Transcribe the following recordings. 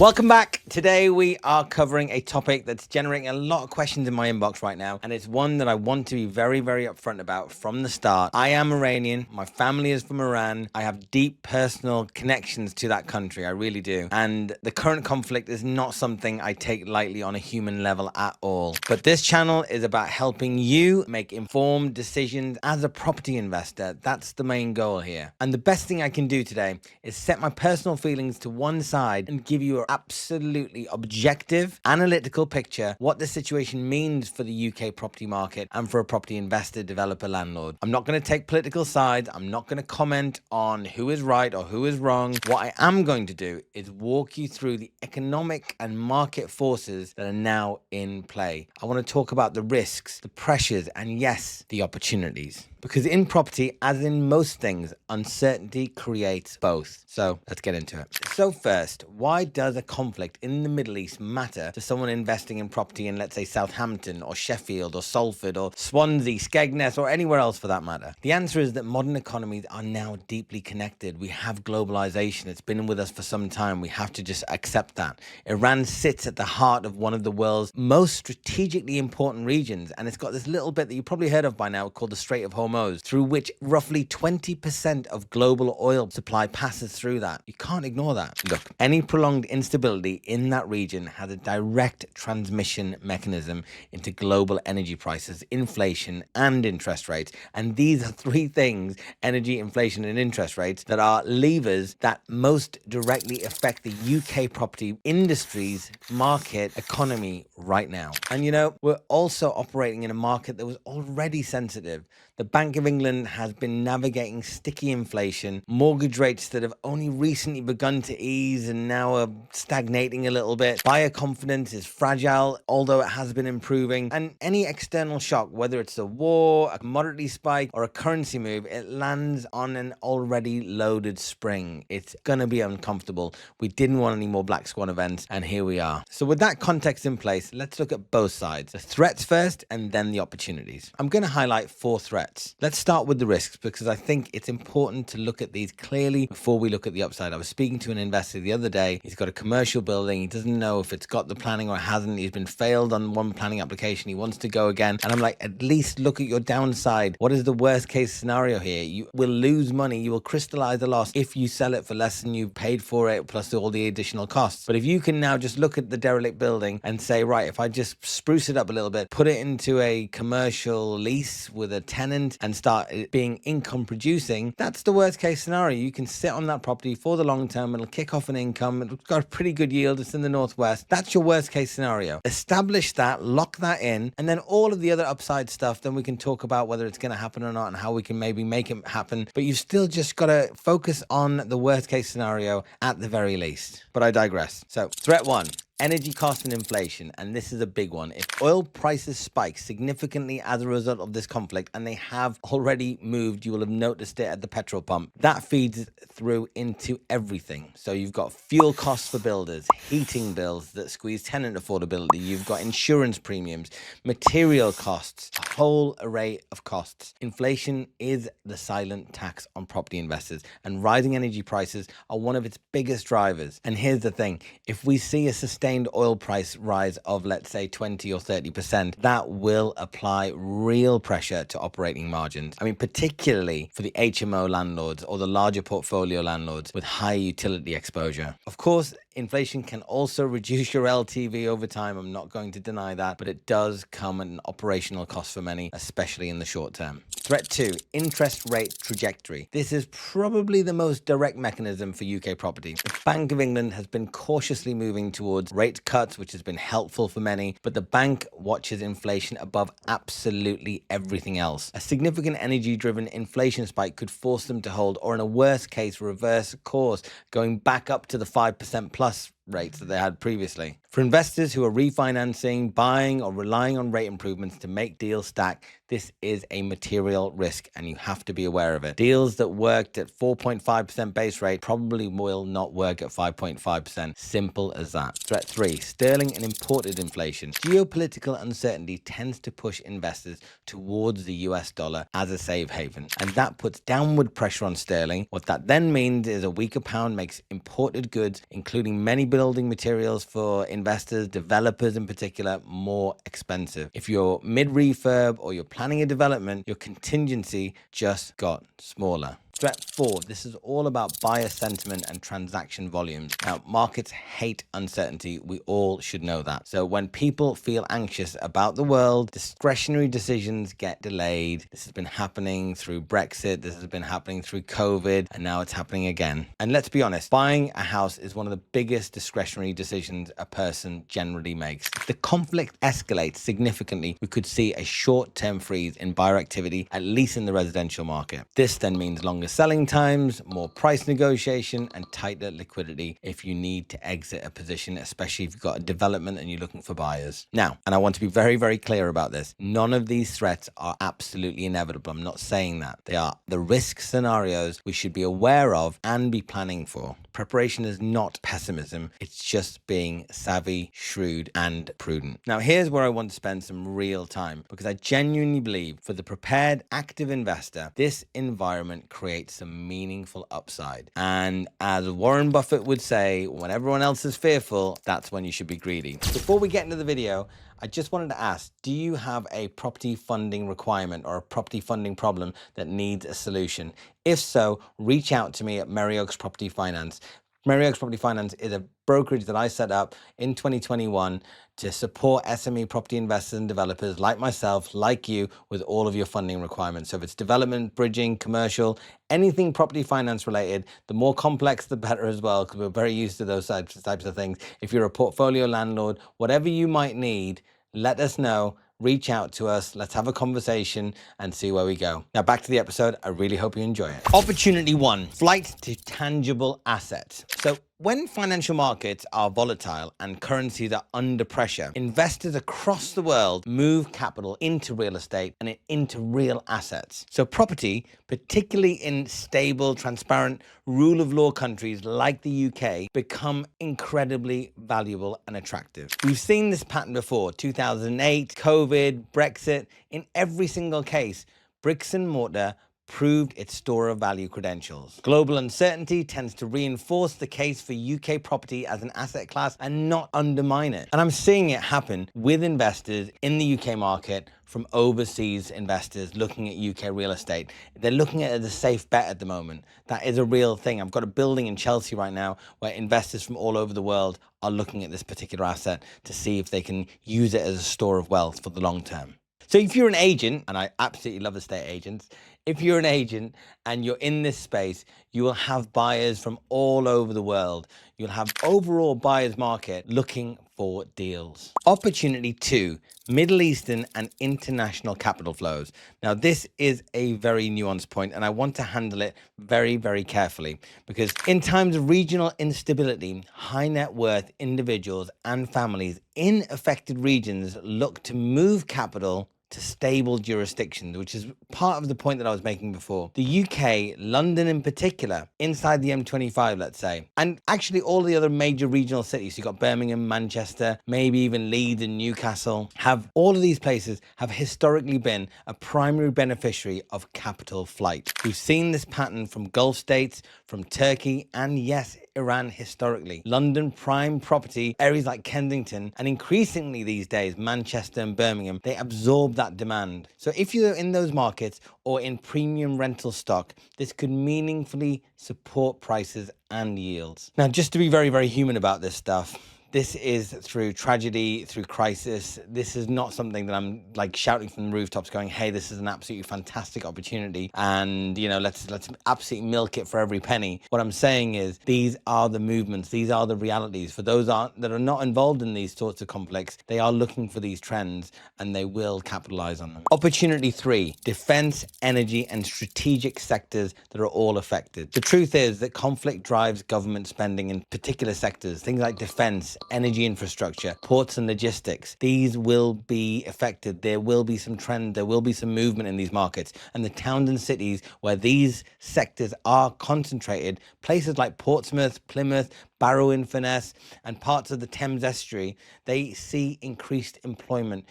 Welcome back. Today we are covering a topic that's generating a lot of questions in my inbox right now, and it's one that I want to be very, very upfront about from the start. I am Iranian. My family is from Iran. I have deep personal connections to that country. I really do. And the current conflict is not something I take lightly on a human level at all. But this channel is about helping you make informed decisions as a property investor. That's the main goal here. And the best thing I can do today is set my personal feelings to one side and give you absolutely objective, analytical picture what the situation means for the UK property market and for a property investor, developer, landlord. I'm not going to take political sides. I'm not going to comment on who is right or who is wrong. What I am going to do is walk you through the economic and market forces that are now in play. I want to talk about the risks, the pressures, and yes, the opportunities. Because in property, as in most things, uncertainty creates both. So let's get into it. So first, why does a conflict in the Middle East matter to someone investing in property in, let's say, Southampton or Sheffield or Salford or Swansea, Skegness, or anywhere else for that matter? The answer is that modern economies are now deeply connected. We have globalization. It's been with us for some time. We have to just accept that. Iran sits at the heart of one of the world's most strategically important regions, and it's got this little bit that you probably heard of by now called the Strait of Hormuz, through which roughly 20% of global oil supply passes through that. You can't ignore that. Look, any prolonged instability in that region has a direct transmission mechanism into global energy prices, inflation, and interest rates. And these are three things, energy, inflation, and interest rates, that are levers that most directly affect the UK property industry's market economy right now. And you know, we're also operating in a market that was already sensitive. The Bank of England has been navigating sticky inflation, mortgage rates that have only recently begun to ease and now are stagnating a little bit. Buyer confidence is fragile, although it has been improving. And any external shock, whether it's a war, a commodity spike, or a currency move, it lands on an already loaded spring. It's going to be uncomfortable. We didn't want any more black swan events, and here we are. So with that context in place, let's look at both sides. The threats first, and then the opportunities. I'm going to highlight 4 threats. Let's start with the risks, because I think it's important to look at these clearly before we look at the upside. I was speaking to an investor the other day. He's got a commercial building. He doesn't know if it's got the planning or it hasn't. He's been failed on one planning application. He wants to go again. And I'm like, at least look at your downside. What is the worst case scenario here? You will lose money. You will crystallize the loss if you sell it for less than you paid for it, plus all the additional costs. But if you can now just look at the derelict building and say, right, if I just spruce it up a little bit, put it into a commercial lease with a tenant, and start it being income producing, that's the worst case scenario. You can sit on that property for the long term. It'll kick off an income. It's got a pretty good yield. It's in the northwest. That's your worst case scenario. Establish that, lock that in, and then all of the other upside stuff, then we can talk about whether it's going to happen or not and how we can maybe make it happen. But you've still just got to focus on the worst case scenario at the very least. But I digress. So threat 1. Energy costs and inflation, and this is a big one. If oil prices spike significantly as a result of this conflict, and they have already moved, you will have noticed it at the petrol pump, that feeds through into everything. So you've got fuel costs for builders, heating bills that squeeze tenant affordability, you've got insurance premiums, material costs, a whole array of costs. Inflation is the silent tax on property investors, and rising energy prices are one of its biggest drivers. And here's the thing, if we see a sustained oil price rise of, let's say, 20 or 30%, that will apply real pressure to operating margins. I mean, particularly for the HMO landlords or the larger portfolio landlords with high utility exposure. Of course, inflation can also reduce your LTV over time. I'm not going to deny that, but it does come at an operational cost for many, especially in the short term. Threat 2, interest rate trajectory. This is probably the most direct mechanism for UK property. The Bank of England has been cautiously moving towards rate cuts, which has been helpful for many, but the bank watches inflation above absolutely everything else. A significant energy-driven inflation spike could force them to hold, or in a worst case, reverse course, going back up to the 5% plus rates that they had previously. For investors who are refinancing, buying, or relying on rate improvements to make deals stack, this is a material risk and you have to be aware of it. Deals that worked at 4.5% base rate probably will not work at 5.5%. Simple as that. Threat 3, sterling and imported inflation. Geopolitical uncertainty tends to push investors towards the US dollar as a safe haven, and that puts downward pressure on sterling. What that then means is a weaker pound makes imported goods, including many building materials for investors, developers in particular, more expensive. If you're mid-refurb or you're planning a development, your contingency just got smaller. Threat 4, this is all about buyer sentiment and transaction volumes. Now, markets hate uncertainty. We all should know that. So when people feel anxious about the world, discretionary decisions get delayed. This has been happening through Brexit. This has been happening through COVID, and now it's happening again. And let's be honest, buying a house is one of the biggest discretionary decisions a person generally makes. If the conflict escalates significantly, we could see a short-term freeze in buyer activity, at least in the residential market. This then means longer selling times, more price negotiation, and tighter liquidity if you need to exit a position, especially if you've got a development and you're looking for buyers. Now, and I want to be very, very clear about this, none of these threats are absolutely inevitable. I'm not saying that. They are the risk scenarios we should be aware of and be planning for. Preparation is not pessimism. It's just being savvy, shrewd, and prudent. Now, here's where I want to spend some real time, because I genuinely believe for the prepared, active investor, this environment creates some meaningful upside. And as Warren Buffett would say, when everyone else is fearful, that's when you should be greedy. Before we get into the video, I just wanted to ask, do you have a property funding requirement or a property funding problem that needs a solution? If so, reach out to me at Merry Oaks Property Finance. Merry Oaks Property Finance is a brokerage that I set up in 2021 to support SME property investors and developers like myself, like you, with all of your funding requirements. So if it's development, bridging, commercial, anything property finance related, the more complex, the better as well, because we're very used to those types of things. If you're a portfolio landlord, whatever you might need, let us know. Reach out to us. Let's have a conversation and see where we go. Now, back to the episode. I really hope you enjoy it. Opportunity 1, flight to tangible assets. So when financial markets are volatile and currencies are under pressure, investors across the world move capital into real estate and into real assets. So property, particularly in stable, transparent, rule of law countries like the UK, become incredibly valuable and attractive. We've seen this pattern before, 2008, COVID, Brexit. In every single case, bricks and mortar proved its store of value credentials. Global uncertainty tends to reinforce the case for UK property as an asset class and not undermine it. And I'm seeing it happen with investors in the UK market from overseas investors looking at UK real estate. They're looking at it as a safe bet at the moment. That is a real thing. I've got a building in Chelsea right now where investors from all over the world are looking at this particular asset to see if they can use it as a store of wealth for the long term. So if you're an agent, and I absolutely love estate agents, if you're an agent and you're in this space, you will have buyers from all over the world. You'll have overall buyers market looking for deals. Opportunity 2, Middle Eastern and international capital flows. Now, this is a very nuanced point, and I want to handle it very, very carefully, because in times of regional instability, high net worth individuals and families in affected regions look to move capital to stable jurisdictions, which is part of the point that I was making before. The UK, London in particular, inside the M25, let's say, and actually all the other major regional cities, you've got Birmingham, Manchester, maybe even Leeds and Newcastle, have all of these places have historically been a primary beneficiary of capital flight. We've seen this pattern from Gulf states, from Turkey, and yes, Iran historically. London prime property, areas like Kensington, and increasingly these days, Manchester and Birmingham, they absorb that demand. So if you're in those markets or in premium rental stock, this could meaningfully support prices and yields. Now, just to be very, very human about this stuff, this is through tragedy, through crisis. This is not something that I'm like shouting from the rooftops going, hey, this is an absolutely fantastic opportunity and, you know, let's absolutely milk it for every penny. What I'm saying is these are the movements, these are the realities. For those that are not involved in these sorts of conflicts, they are looking for these trends and they will capitalize on them. Opportunity 3, defense, energy, and strategic sectors that are all affected. The truth is that conflict drives government spending in particular sectors, things like defense, energy infrastructure, ports and logistics. These will be affected. There will be some trend, there will be some movement in these markets. And the towns and cities where these sectors are concentrated, places like Portsmouth, Plymouth, Barrow-in-Furness, and parts of the Thames estuary, they see increased employment,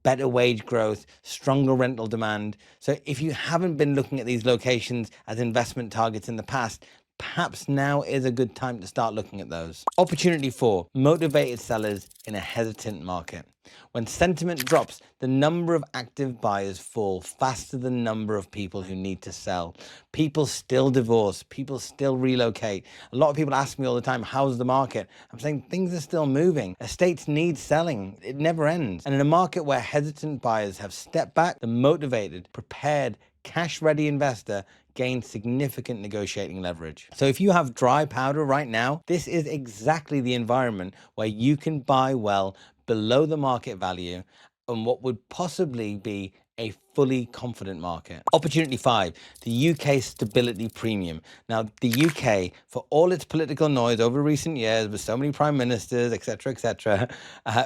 better wage growth, stronger rental demand. So if you haven't been looking at these locations as investment targets in the past, perhaps now is a good time to start looking at those. Opportunity 4, motivated sellers in a hesitant market. When sentiment drops, the number of active buyers fall faster than the number of people who need to sell. People still divorce, people still relocate. A lot of people ask me all the time, how's the market? I'm saying things are still moving. Estates need selling. It never ends. And in a market where hesitant buyers have stepped back, the motivated, prepared, cash-ready investor gains significant negotiating leverage. So if you have dry powder right now, this is exactly the environment where you can buy well below the market value and what would possibly be a fully confident market. Opportunity 5, the UK stability premium. Now, the UK, for all its political noise over recent years with so many prime ministers, etc.,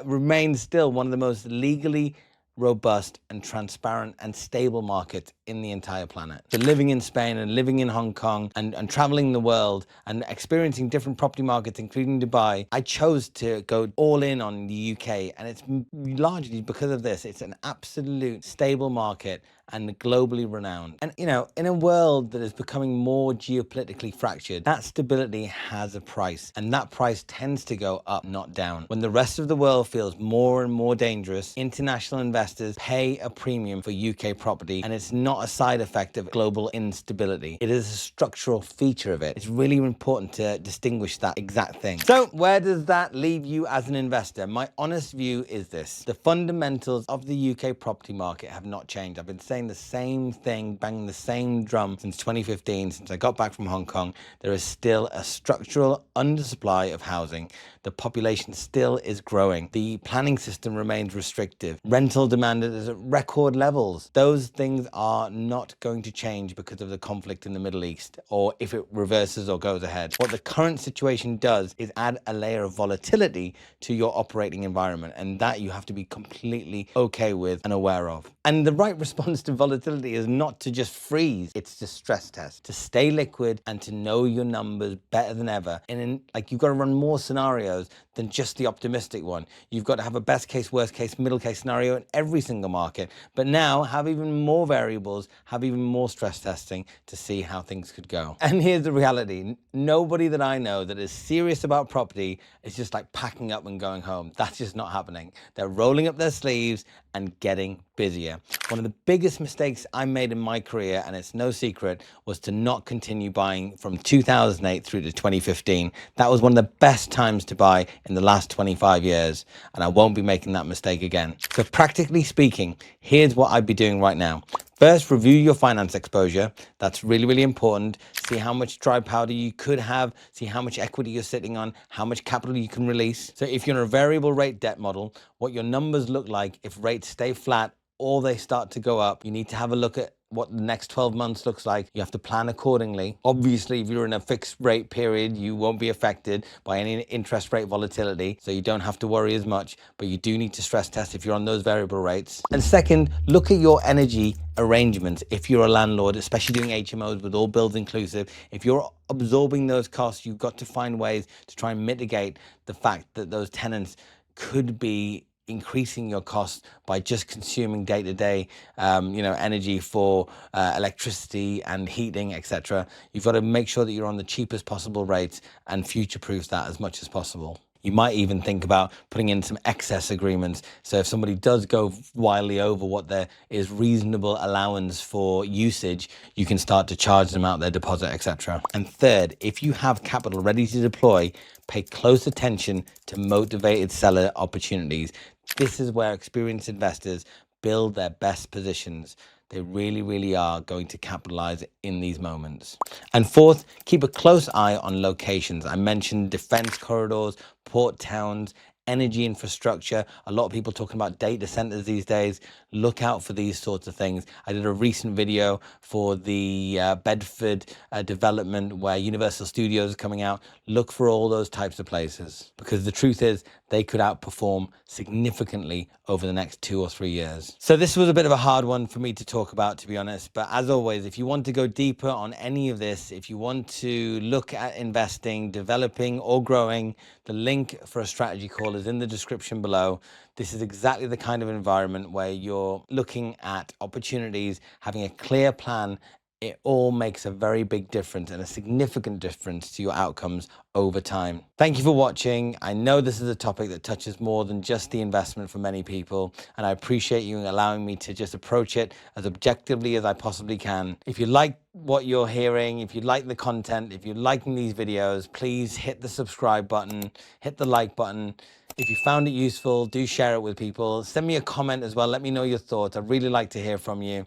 remains still one of the most legally robust and transparent and stable market in the entire planet. So living in Spain and living in Hong Kong and traveling the world and experiencing different property markets, including Dubai, I chose to go all in on the UK, and it's largely because of this. It's an absolute stable market and globally renowned. And you know, in a world that is becoming more geopolitically fractured, that stability has a price, and that price tends to go up, not down. When the rest of the world feels more and more dangerous, international investors pay a premium for UK property, and it's not a side effect of global instability. It is a structural feature of it. It's really important to distinguish that exact thing. So where does that leave you as an investor? My honest view is this: the fundamentals of the UK property market have not changed. I've been saying the same thing, banging the same drum since 2015, since I got back from Hong Kong. There is still a structural undersupply of housing. The population still is growing. The planning system remains restrictive. Rental demand is at record levels. Those things are not going to change because of the conflict in the Middle East, or if it reverses or goes ahead. What the current situation does is add a layer of volatility to your operating environment, and that you have to be completely okay with and aware of. And the right response to volatility is not to just freeze, it's to stress test, to stay liquid and to know your numbers better than ever. And you've got to run more scenarios than just the optimistic one. You've got to have a best case, worst case, middle case scenario in every single market. But now have even more variables, have even more stress testing to see how things could go. And here's the reality. Nobody that I know that is serious about property is just like packing up and going home. That's just not happening. They're rolling up their sleeves and getting busier. One of the biggest mistakes I made in my career, and it's no secret, was to not continue buying from 2008 through to 2015. That was one of the best times to buy in the last 25 years, and I won't be making that mistake again. So practically speaking, here's what I'd be doing right now. First, review your finance exposure. That's really, really important. See how much dry powder you could have, see how much equity you're sitting on, how much capital you can release. So if you're in a variable rate debt model, what your numbers look like if rates stay flat or they start to go up, you need to have a look at what the next 12 months looks like. You have to plan accordingly. Obviously, if you're in a fixed rate period, you won't be affected by any interest rate volatility, so you don't have to worry as much, but you do need to stress test if you're on those variable rates. And second, look at your energy arrangements. If you're a landlord, especially doing HMOs with all bills inclusive, if you're absorbing those costs, you've got to find ways to try and mitigate the fact that those tenants could be increasing your costs by just consuming day-to-day energy for electricity and heating, etc. You've got to make sure that you're on the cheapest possible rates and future-proof that as much as possible. You might even think about putting in some excess agreements. So if somebody does go wildly over what there is reasonable allowance for usage, you can start to charge them out their deposit, etc. And third, if you have capital ready to deploy, pay close attention to motivated seller opportunities. This is where experienced investors build their best positions. They really, really are going to capitalize in these moments. And fourth, keep a close eye on locations. I mentioned defense corridors, port towns, energy infrastructure. A lot of people talking about data centers these days. Look out for these sorts of things. I did a recent video for the Bedford development where Universal Studios is coming out. Look for all those types of places, because the truth is they could outperform significantly over the next 2 or 3 years. So this was a bit of a hard one for me to talk about, to be honest. But as always, if you want to go deeper on any of this, if you want to look at investing, developing or growing, the link for a strategy call is in the description below. This is exactly the kind of environment where you're looking at opportunities, having a clear plan it all makes a very big difference and a significant difference to your outcomes over time. Thank you for watching. I know this is a topic that touches more than just the investment for many people, and I appreciate you allowing me to just approach it as objectively as I possibly can. If you like what you're hearing, if you like the content, if you're liking these videos, please hit the subscribe button, hit the like button. If you found it useful, do share it with people. Send me a comment as well. Let me know your thoughts. I'd really like to hear from you,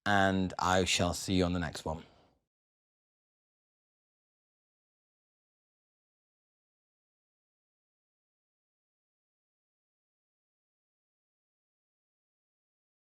and I shall see you on the next one.